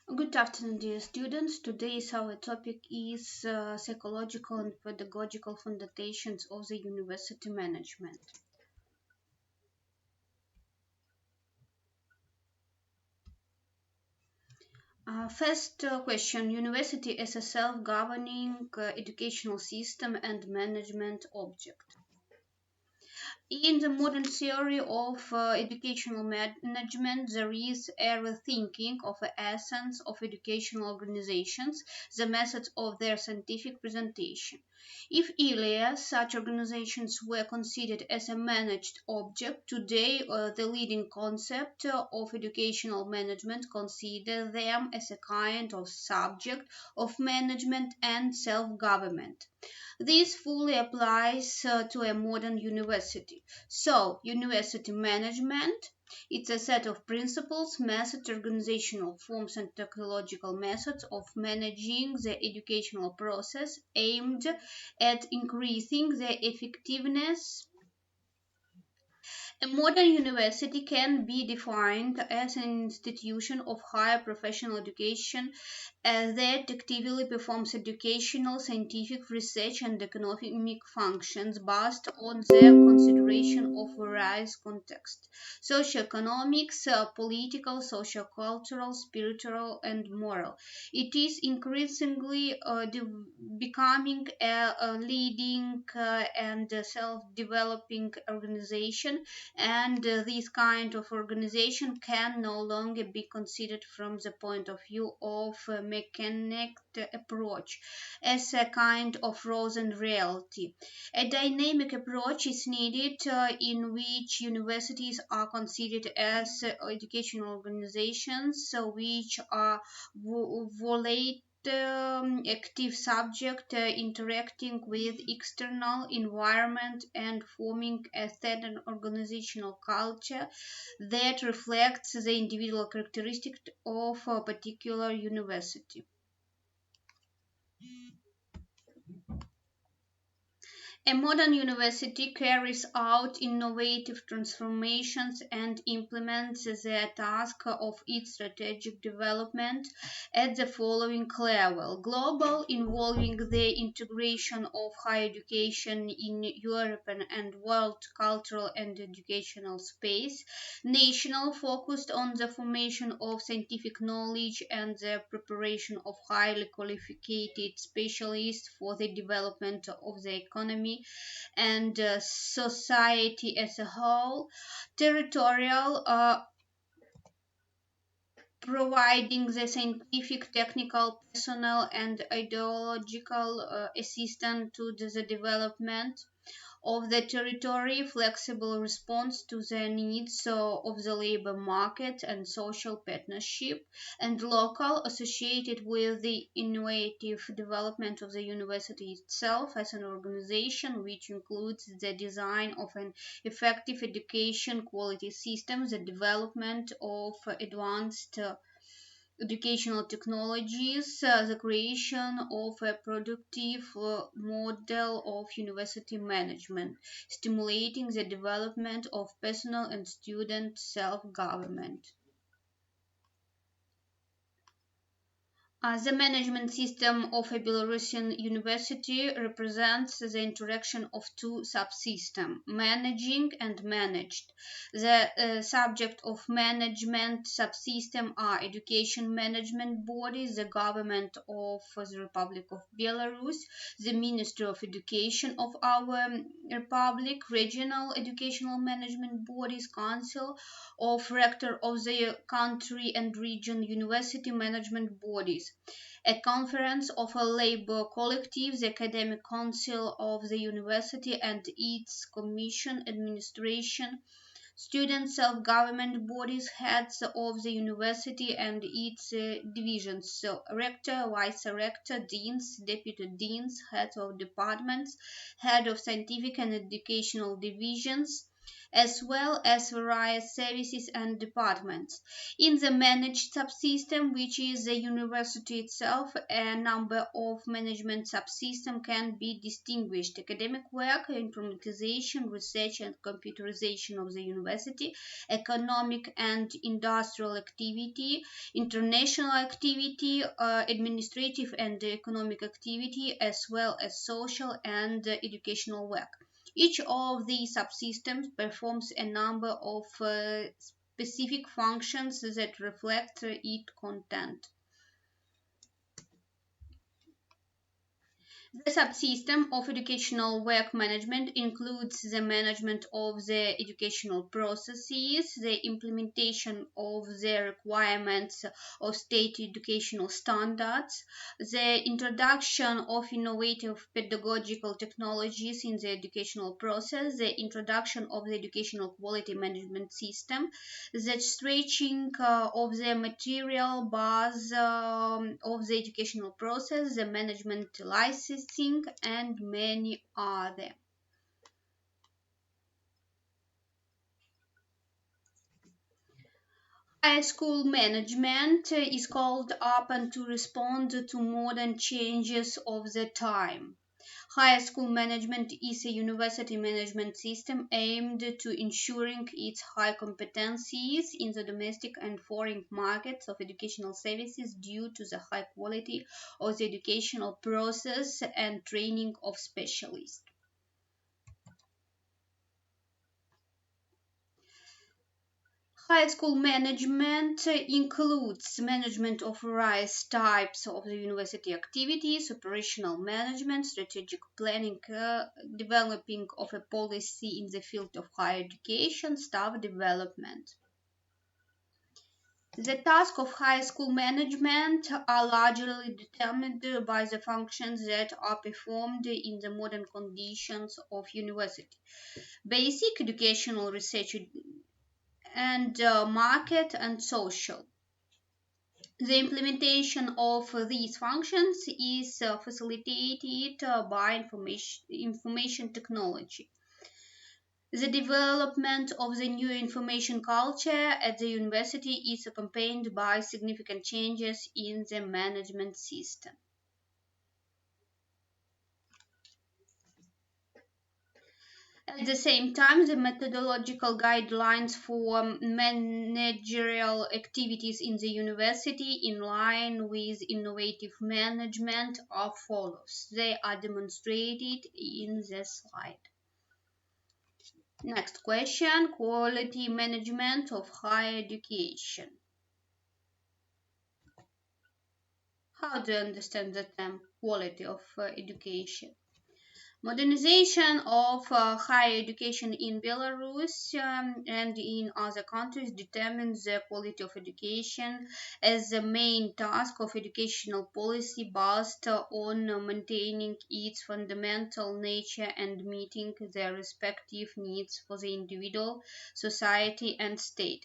Good afternoon, dear students. Today's our topic is psychological and pedagogical foundations of the university management. First question: University as a self-governing educational system and management object. In the modern theory of educational management, there is a rethinking of the essence of educational organizations, the methods of their scientific presentation. If earlier such organizations were considered as a managed object, today the leading concept of educational management consider them as a kind of subject of management and self-government. This fully applies to a modern university. So, university management, it's a set of principles, methods, organizational forms, and technological methods of managing the educational process aimed at increasing the effectiveness. A modern university can be defined as an institution of higher professional education that actively performs educational, scientific research, and economic functions based on the consideration of various contexts socioeconomics, political, social-cultural, spiritual, and moral. It is increasingly becoming a leading and self-developing organization, and this kind of organization can no longer be considered from the point of view of a mechanic approach as a kind of frozen reality. A dynamic approach is needed in which universities are considered as educational organizations which are volatile active subject interacting with external environment and forming a certain organizational culture that reflects the individual characteristics of a particular university. A modern university carries out innovative transformations and implements the task of its strategic development at the following level: global, involving the integration of higher education in European and world cultural and educational space; national, focused on the formation of scientific knowledge and the preparation of highly qualified specialists for the development of the economy and society as a whole; territorial, providing the scientific, technical, personnel, and ideological assistance to the development of the territory, flexible response to the needs of the labor market and social partnership; and local, associated with the innovative development of the university itself as an organization, which includes the design of an effective education quality system, the development of advanced educational technologies, the creation of a productive model of university management, stimulating the development of personal and student self-government. The management system of a Belarusian university represents the interaction of two subsystems, managing and managed. The subject of management subsystem are education management bodies, the government of the Republic of Belarus, the Ministry of Education of our Republic, regional educational management bodies, Council of Rector of the country and region, university management bodies, a conference of a labor collective, the Academic Council of the University and its commission administration, student self-government bodies, heads of the university and its divisions, so rector, vice-rector, deans, deputy deans, heads of departments, head of scientific and educational divisions, as well as various services and departments. In the managed subsystem, which is the university itself, a number of management subsystems can be distinguished: academic work, informatization, research and computerization of the university, economic and industrial activity, international activity, administrative and economic activity, as well as social and educational work. Each of these subsystems performs a number of specific functions that reflect its content. The subsystem of educational work management includes the management of the educational processes, the implementation of the requirements of state educational standards, the introduction of innovative pedagogical technologies in the educational process, the introduction of the educational quality management system, the stretching of the material base of the educational process, the management licensing, and many other. High school management is called upon to respond to modern changes of the time. High school management is a university management system aimed to ensuring its high competencies in the domestic and foreign markets of educational services due to the high quality of the educational process and training of specialists. High school management includes management of various types of the university activities, operational management, strategic planning, developing of a policy in the field of higher education, staff development. The tasks of high school management are largely determined by the functions that are performed in the modern conditions of university. Basic educational research and market and social. The implementation of these functions is facilitated by information technology. The development of the new information culture at the university is accompanied by significant changes in the management system. At the same time, the methodological guidelines for managerial activities in the university in line with innovative management are follows. They are demonstrated in the slide. Next question, quality management of higher education. How do you understand the term quality of education? Modernization of higher education in Belarus and in other countries determines the quality of education as the main task of educational policy based on maintaining its fundamental nature and meeting the respective needs for the individual, society, and state.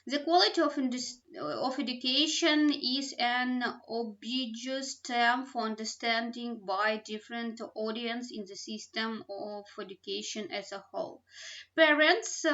The quality of education is an ambiguous term for understanding by different audience in the system of education as a whole. Parents,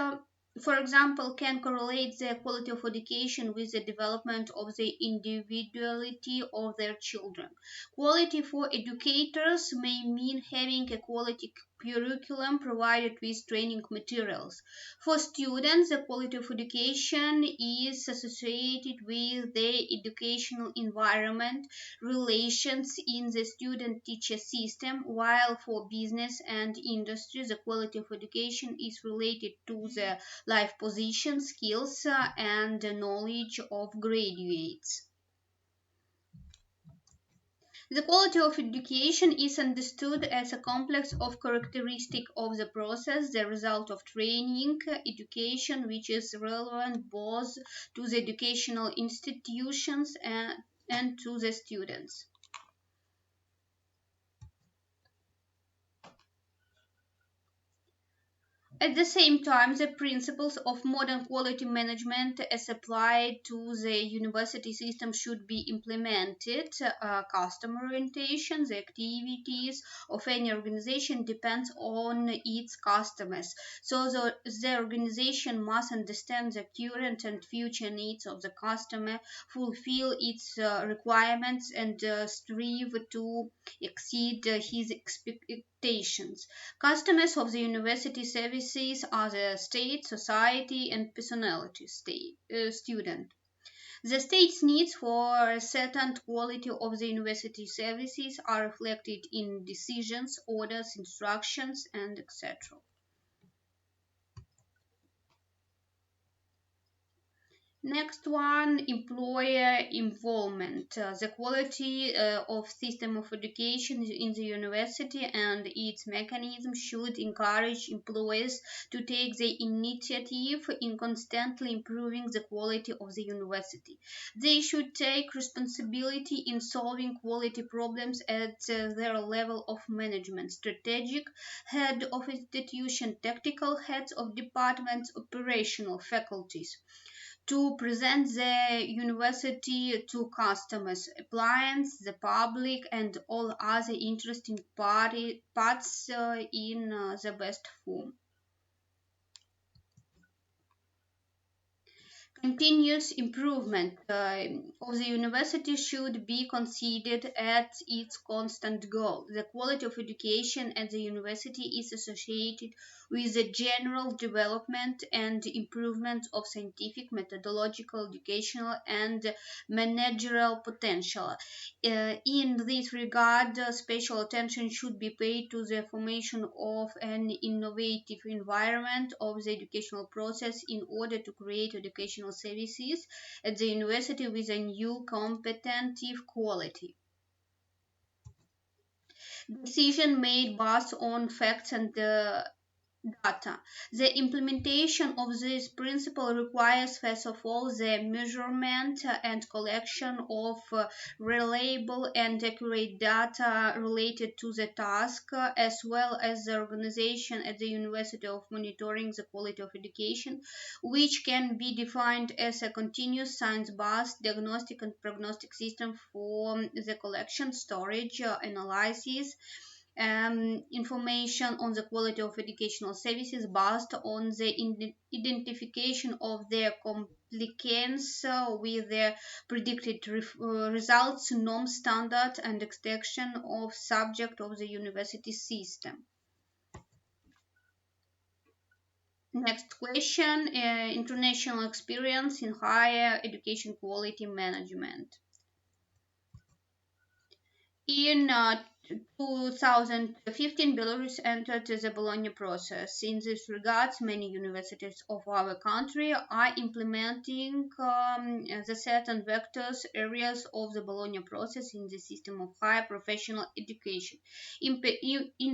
for example, can correlate the quality of education with the development of the individuality of their children. Quality for educators may mean having a quality curriculum provided with training materials. For students, the quality of education is associated with their educational environment, relations in the student-teacher system, while for business and industry, the quality of education is related to the life position, skills, and knowledge of graduates. The quality of education is understood as a complex of characteristics of the process, the result of training, education, which is relevant both to the educational institutions and to the students. At the same time, the principles of modern quality management as applied to the university system should be implemented. Customer orientation, the activities of any organization depends on its customers. So the organization must understand the current and future needs of the customer, fulfill its requirements, and strive to exceed his expectations. Customers of the university services are the state, society, and personality student. The state's needs for a certain quality of the university services are reflected in decisions, orders, instructions, and etc. Next one, employer involvement. The quality of system of education in the university and its mechanism should encourage employers to take the initiative in constantly improving the quality of the university. They should take responsibility in solving quality problems at their level of management, strategic head of institution, tactical heads of departments, operational faculties to present the university to customers, clients, the public, and all other interesting parts in the best form. Continuous improvement of the university should be considered as its constant goal. The quality of education at the university is associated with the general development and improvement of scientific, methodological, educational, and managerial potential. In this regard, special attention should be paid to the formation of an innovative environment of the educational process in order to create educational services at the university with a new competitive quality. Decision made based on facts and data. The implementation of this principle requires, first of all, the measurement and collection of reliable and accurate data related to the task, as well as the organization at the university of monitoring the quality of education, which can be defined as a continuous science-based diagnostic and prognostic system for the collection, storage, analysis, information on the quality of educational services based on the identification of their compliance with their predicted results, norm, standard, and extraction of subject of the university system. Next question, international experience in higher education quality management. In 2015, Belarus entered the Bologna process. In this regard, many universities of our country are implementing the certain vectors areas of the Bologna process in the system of higher professional education. In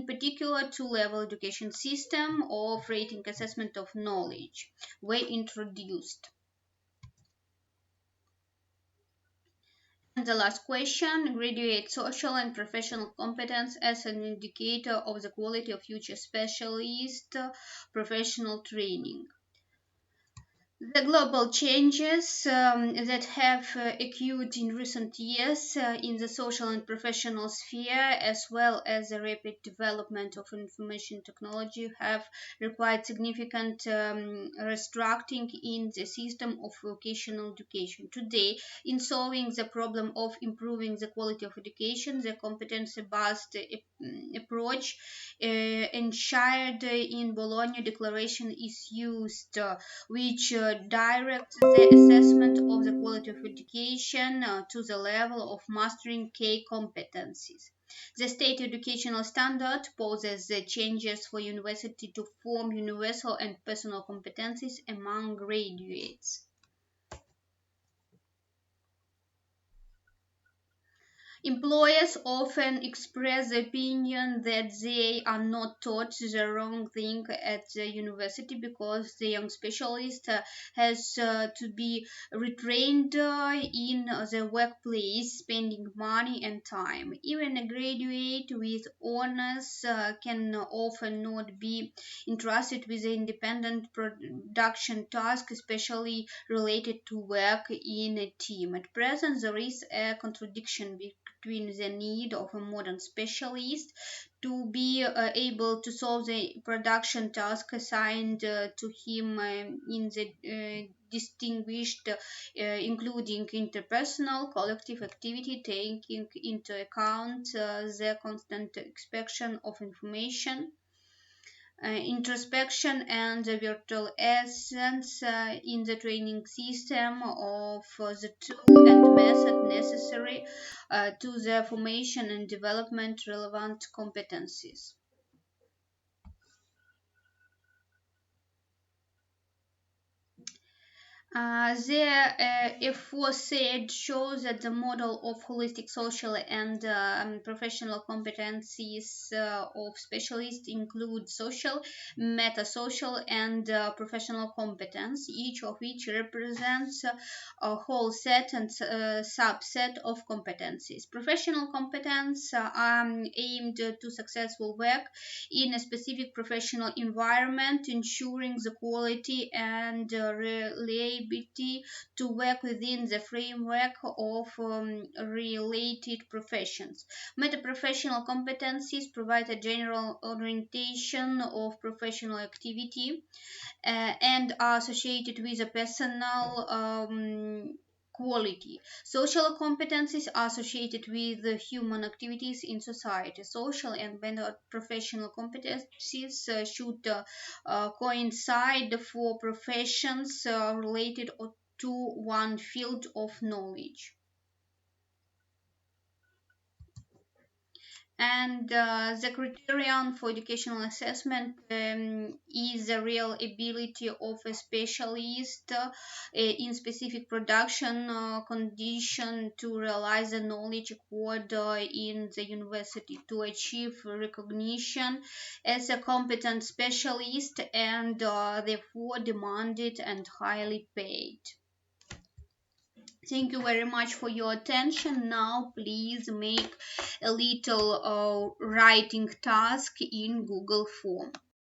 particular, two-level education system of rating assessment of knowledge were introduced. And the last question, graduate social and professional competence as an indicator of the quality of future specialist professional training. The global changes that have occurred in recent years in the social and professional sphere, as well as the rapid development of information technology, have required significant restructuring in the system of vocational education. Today, in solving the problem of improving the quality of education, the competency-based approach enshrined in Bologna Declaration is used, which directs the assessment of the quality of education to the level of mastering key competencies. The state educational standard poses the changes for university to form universal and personal competencies among graduates. Employers often express the opinion that they are not taught the wrong thing at the university because the young specialist has to be retrained in the workplace, spending money and time. Even a graduate with honors can often not be entrusted with the independent production task, especially related to work in a team. At present, there is a contradiction between the need of a modern specialist to be able to solve the production task assigned to him in the distinguished, including interpersonal, collective activity, taking into account the constant expansion of information, introspection, and the virtual essence in the training system of the tool and method necessary to the formation and development relevant competencies. The aforesaid shows that the model of holistic social and professional competencies of specialists include social, meta-social, and professional competence, each of which represents a whole set and subset of competencies. Professional competence are aimed to successful work in a specific professional environment, ensuring the quality and reliability to work within the framework of related professions. Meta-professional competencies provide a general orientation of professional activity and are associated with a personal quality. Social competencies are associated with the human activities in society. Social and professional competencies should coincide for professions related to one field of knowledge. And the criterion for educational assessment is the real ability of a specialist in specific production condition to realize the knowledge acquired in the university, to achieve recognition as a competent specialist and therefore demanded and highly paid. Thank you very much for your attention. Now please make a little writing task in Google form.